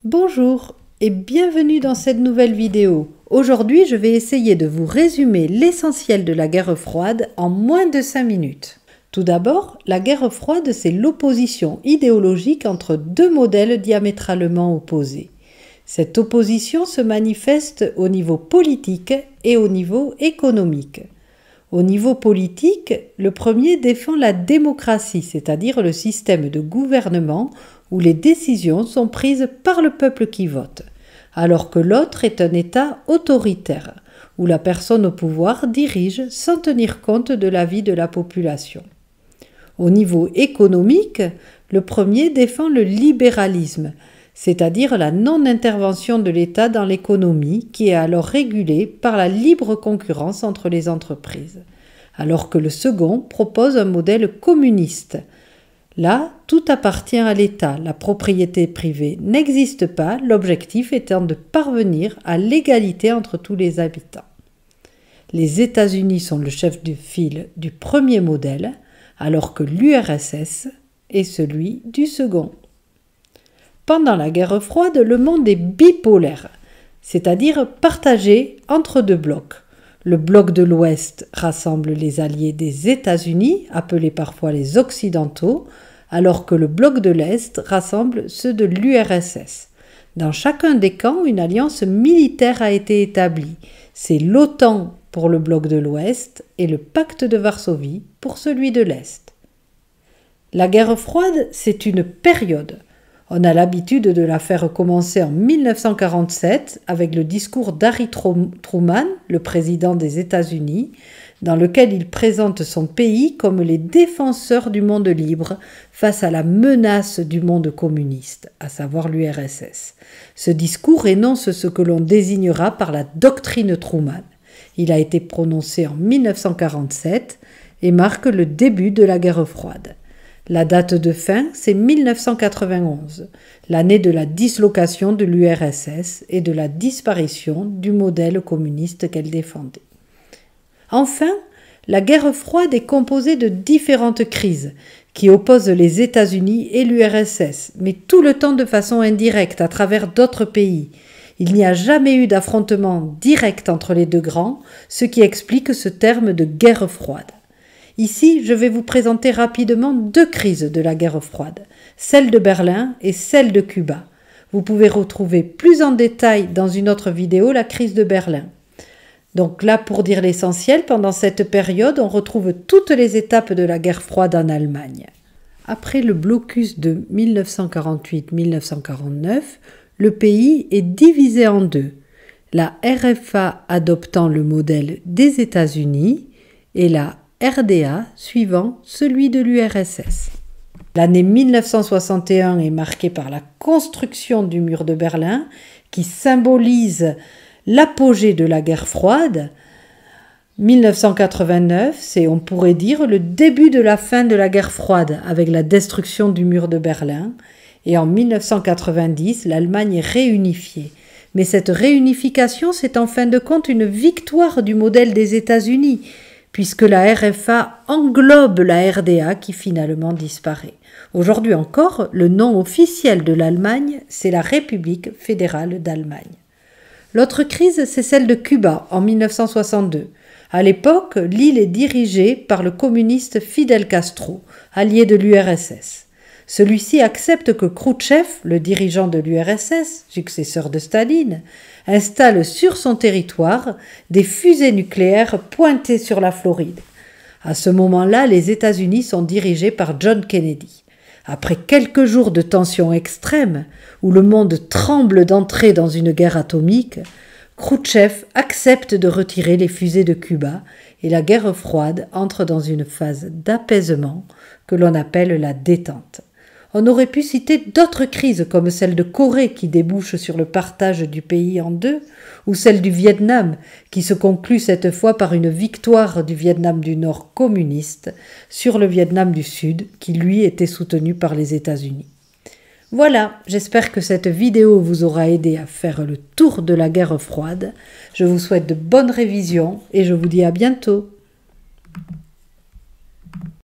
Bonjour et bienvenue dans cette nouvelle vidéo. Aujourd'hui, je vais essayer de vous résumer l'essentiel de la guerre froide en moins de 5 minutes. Tout d'abord, la guerre froide, c'est l'opposition idéologique entre deux modèles diamétralement opposés. Cette opposition se manifeste au niveau politique et au niveau économique. Au niveau politique, le premier défend la démocratie, c'est-à-dire le système de gouvernement où les décisions sont prises par le peuple qui vote, alors que l'autre est un État autoritaire, où la personne au pouvoir dirige sans tenir compte de l'avis de la population. Au niveau économique, le premier défend le libéralisme, c'est-à-dire la non-intervention de l'État dans l'économie qui est alors régulée par la libre concurrence entre les entreprises, alors que le second propose un modèle communiste. Là, tout appartient à l'État, la propriété privée n'existe pas, l'objectif étant de parvenir à l'égalité entre tous les habitants. Les États-Unis sont le chef de file du premier modèle, alors que l'URSS est celui du second. Pendant la guerre froide, le monde est bipolaire, c'est-à-dire partagé entre deux blocs. Le bloc de l'Ouest rassemble les alliés des États-Unis, appelés parfois les Occidentaux, alors que le bloc de l'Est rassemble ceux de l'URSS. Dans chacun des camps, une alliance militaire a été établie. C'est l'OTAN pour le bloc de l'Ouest et le pacte de Varsovie pour celui de l'Est. La guerre froide, c'est une période. On a l'habitude de la faire commencer en 1947 avec le discours d'Harry Truman, le président des États-Unis, dans lequel il présente son pays comme les défenseurs du monde libre face à la menace du monde communiste, à savoir l'URSS. Ce discours énonce ce que l'on désignera par la doctrine Truman. Il a été prononcé en 1947 et marque le début de la guerre froide. La date de fin, c'est 1991, l'année de la dislocation de l'URSS et de la disparition du modèle communiste qu'elle défendait. Enfin, la guerre froide est composée de différentes crises qui opposent les États-Unis et l'URSS, mais tout le temps de façon indirecte à travers d'autres pays. Il n'y a jamais eu d'affrontement direct entre les deux grands, ce qui explique ce terme de guerre froide. Ici, je vais vous présenter rapidement deux crises de la guerre froide, celle de Berlin et celle de Cuba. Vous pouvez retrouver plus en détail dans une autre vidéo la crise de Berlin. Donc là, pour dire l'essentiel, pendant cette période, on retrouve toutes les étapes de la guerre froide en Allemagne. Après le blocus de 1948-1949, le pays est divisé en deux, la RFA adoptant le modèle des États-Unis et la RDA suivant celui de l'URSS. L'année 1961 est marquée par la construction du mur de Berlin qui symbolise l'apogée de la guerre froide. 1989, c'est, on pourrait dire, le début de la fin de la guerre froide avec la destruction du mur de Berlin. Et en 1990, l'Allemagne est réunifiée. Mais cette réunification, c'est en fin de compte une victoire du modèle des États-Unis, puisque la RFA englobe la RDA qui finalement disparaît. Aujourd'hui encore, le nom officiel de l'Allemagne, c'est la République fédérale d'Allemagne. L'autre crise, c'est celle de Cuba en 1962. À l'époque, l'île est dirigée par le communiste Fidel Castro, allié de l'URSS. Celui-ci accepte que Khrouchtchev, le dirigeant de l'URSS, successeur de Staline, installe sur son territoire des fusées nucléaires pointées sur la Floride. À ce moment-là, les États-Unis sont dirigés par John Kennedy. Après quelques jours de tensions extrêmes, où le monde tremble d'entrer dans une guerre atomique, Khrouchtchev accepte de retirer les fusées de Cuba et la guerre froide entre dans une phase d'apaisement que l'on appelle la détente. On aurait pu citer d'autres crises comme celle de Corée qui débouche sur le partage du pays en deux, ou celle du Vietnam qui se conclut cette fois par une victoire du Vietnam du Nord communiste sur le Vietnam du Sud qui lui était soutenu par les États-Unis. Voilà, j'espère que cette vidéo vous aura aidé à faire le tour de la guerre froide. Je vous souhaite de bonnes révisions et je vous dis à bientôt.